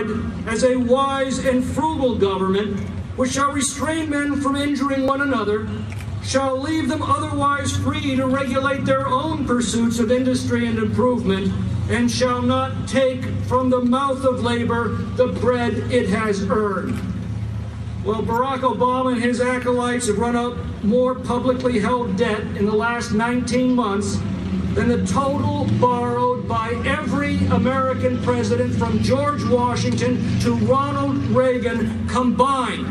described as a wise and frugal government, which shall restrain men from injuring one another, shall leave them otherwise free to regulate their own pursuits of industry and improvement, and shall not take from the mouth of labor the bread it has earned. Well, Barack Obama and his acolytes have run up more publicly held debt in the last 19 months than the total borrowed by every American president from George Washington to Ronald Reagan combined.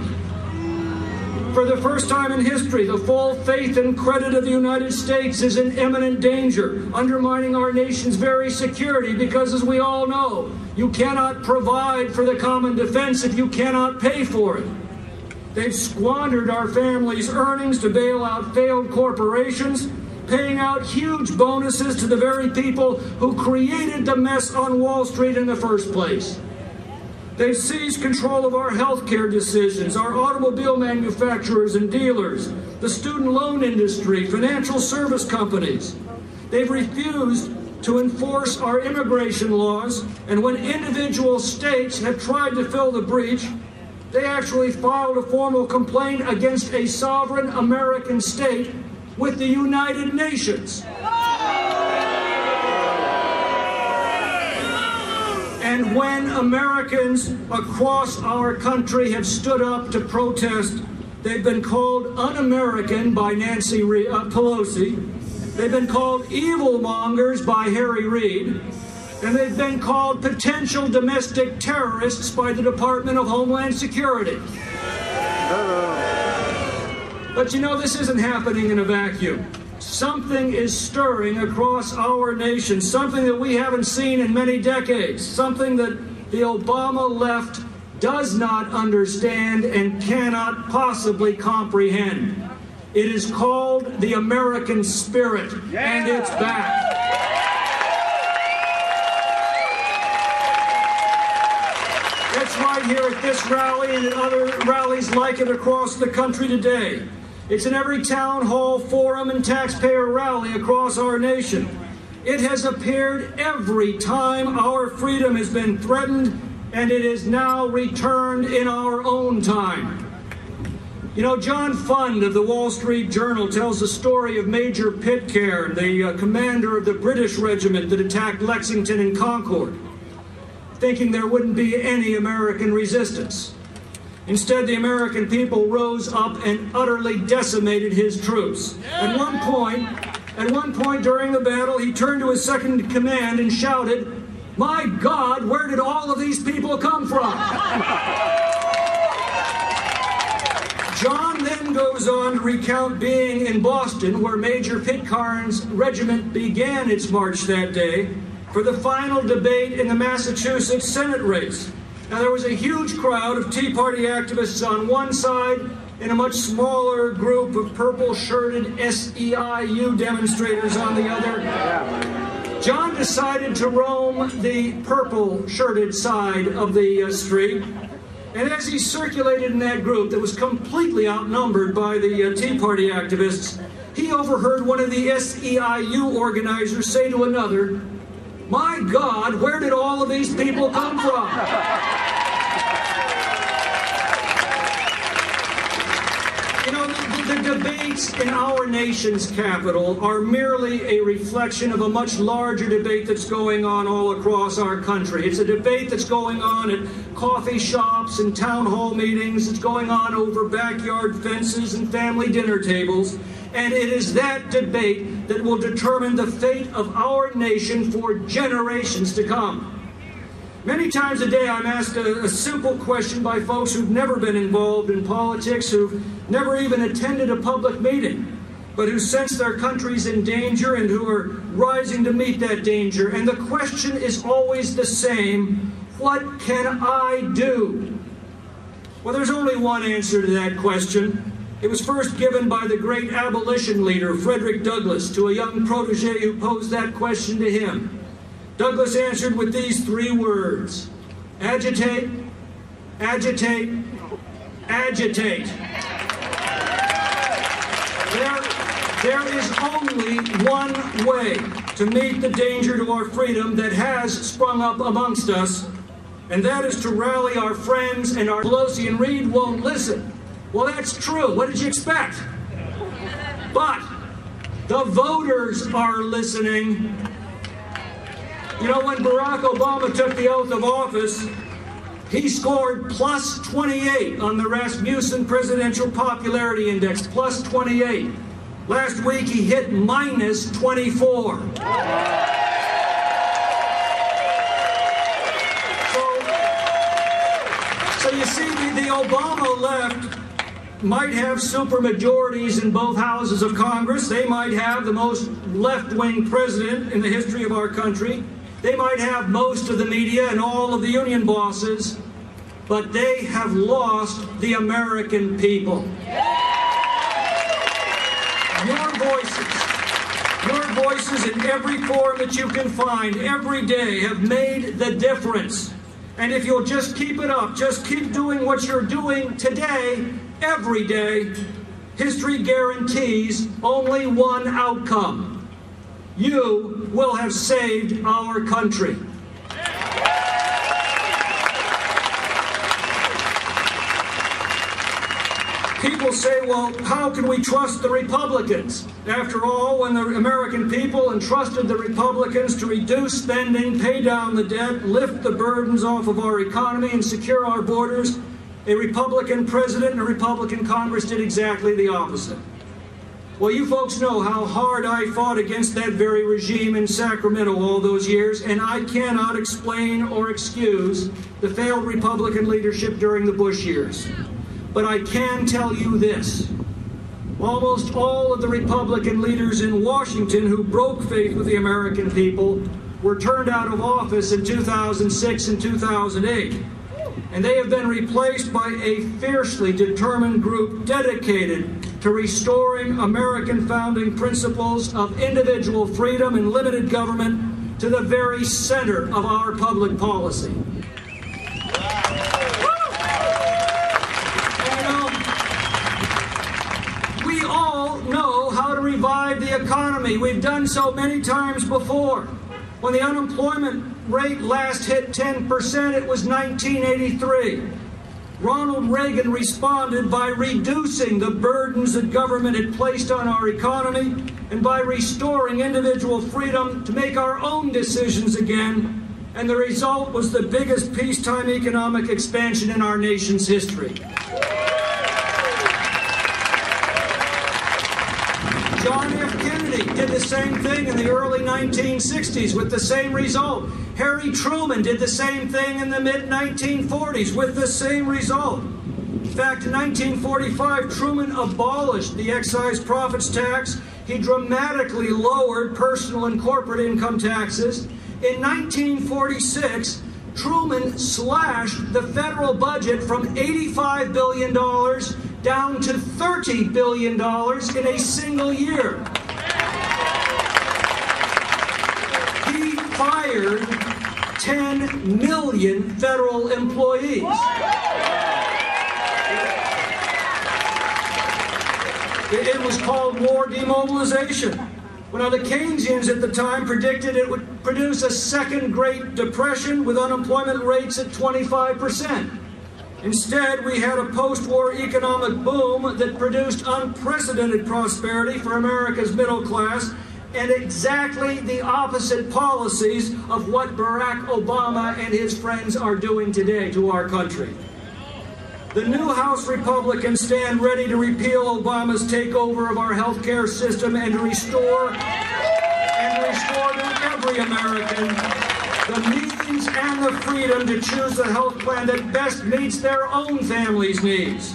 For the first time in history, the full faith and credit of the United States is in imminent danger, undermining our nation's very security because, as we all know, you cannot provide for the common defense if you cannot pay for it. They've squandered our families' earnings to bail out failed corporations, paying out huge bonuses to the very people who created the mess on Wall Street in the first place. They've seized control of our health care decisions, our automobile manufacturers and dealers, the student loan industry, financial service companies. They've refused to enforce our immigration laws, and when individual states have tried to fill the breach, they actually filed a formal complaint against a sovereign American state with the United Nations. And when Americans across our country have stood up to protest, they've been called un-American by Nancy Pelosi, they've been called evil mongers by Harry Reid, and they've been called potential domestic terrorists by the Department of Homeland Security. But you know, this isn't happening in a vacuum. Something is stirring across our nation, something that we haven't seen in many decades, something that the Obama left does not understand and cannot possibly comprehend. It is called the American spirit, and it's back. It's right here at this rally and at other rallies like it across the country today. It's in every town hall, forum, and taxpayer rally across our nation. It has appeared every time our freedom has been threatened, and it is now returned in our own time. You know, John Fund of the Wall Street Journal tells the story of Major Pitcairn, the commander of the British regiment that attacked Lexington and Concord, thinking there wouldn't be any American resistance. Instead, the American people rose up and utterly decimated his troops. At one point during the battle, he turned to his second in command and shouted, "My God, where did all of these people come from?" John then goes on to recount being in Boston, where Major Pitcairn's regiment began its march that day for the final debate in the Massachusetts Senate race. Now, there was a huge crowd of Tea Party activists on one side and a much smaller group of purple-shirted SEIU demonstrators on the other. John decided to roam the purple-shirted side of the street, and as he circulated in that group that was completely outnumbered by the Tea Party activists, he overheard one of the SEIU organizers say to another, "My God, where did all of these people come from?" You know, the debates in our nation's capital are merely a reflection of a much larger debate that's going on all across our country. It's a debate that's going on at coffee shops and town hall meetings. It's going on over backyard fences and family dinner tables. And it is that debate that will determine the fate of our nation for generations to come. Many times a day I'm asked a simple question by folks who've never been involved in politics, who've never even attended a public meeting, but who sense their country's in danger and who are rising to meet that danger. And the question is always the same: what can I do? Well, there's only one answer to that question. It was first given by the great abolition leader, Frederick Douglass, to a young protege who posed that question to him. Douglass answered with these three words: agitate, agitate, agitate. There is only one way to meet the danger to our freedom that has sprung up amongst us, and that is to rally our friends, and our Pelosi and Reid won't listen. Well, that's true. What did you expect? But the voters are listening. You know, when Barack Obama took the oath of office, he scored plus 28 on the Rasmussen Presidential Popularity Index, plus 28. Last week, he hit minus 24. So you see, the Obama left might have supermajorities in both houses of Congress. They might have the most left-wing president in the history of our country. They might have most of the media and all of the union bosses, but they have lost the American people. Your voices in every form that you can find every day have made the difference. And if you'll just keep it up, just keep doing what you're doing today, every day, history guarantees only one outcome. You will have saved our country. People say, well, how can we trust the Republicans? After all, when the American people entrusted the Republicans to reduce spending, pay down the debt, lift the burdens off of our economy, and secure our borders, a Republican president and a Republican Congress did exactly the opposite. Well, you folks know how hard I fought against that very regime in Sacramento all those years, and I cannot explain or excuse the failed Republican leadership during the Bush years. But I can tell you this. Almost all of the Republican leaders in Washington who broke faith with the American people were turned out of office in 2006 and 2008. And they have been replaced by a fiercely determined group dedicated to restoring American founding principles of individual freedom and limited government to the very center of our public policy. We all know how to revive the economy. We've done so many times before. When the unemployment rate last hit 10%, it was 1983. Ronald Reagan responded by reducing the burdens that government had placed on our economy and by restoring individual freedom to make our own decisions again. And the result was the biggest peacetime economic expansion in our nation's history. John F. Kennedy did the same thing in the early 1960s with the same result. Harry Truman did the same thing in the mid-1940s with the same result. In fact, in 1945, Truman abolished the excise profits tax. He dramatically lowered personal and corporate income taxes. In 1946, Truman slashed the federal budget from $85 billion down to $30 billion in a single year. He fired 10 million federal employees. It was called war demobilization. Well, the Keynesians at the time predicted it would produce a second Great Depression with unemployment rates at 25%. Instead, we had a post-war economic boom that produced unprecedented prosperity for America's middle class and exactly the opposite policies of what Barack Obama and his friends are doing today to our country. The new House Republicans stand ready to repeal Obama's takeover of our health care system and to restore to every American the means and the freedom to choose the health plan that best meets their own family's needs.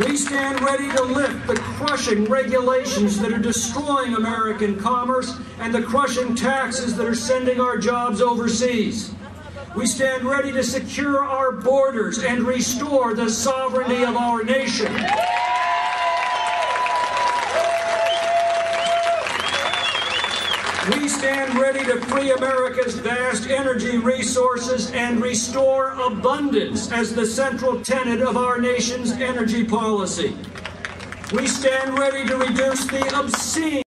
We stand ready to lift the crushing regulations that are destroying American commerce and the crushing taxes that are sending our jobs overseas. We stand ready to secure our borders and restore the sovereignty of our nation. We stand ready to free America's vast energy resources and restore abundance as the central tenet of our nation's energy policy. We stand ready to reduce the obscene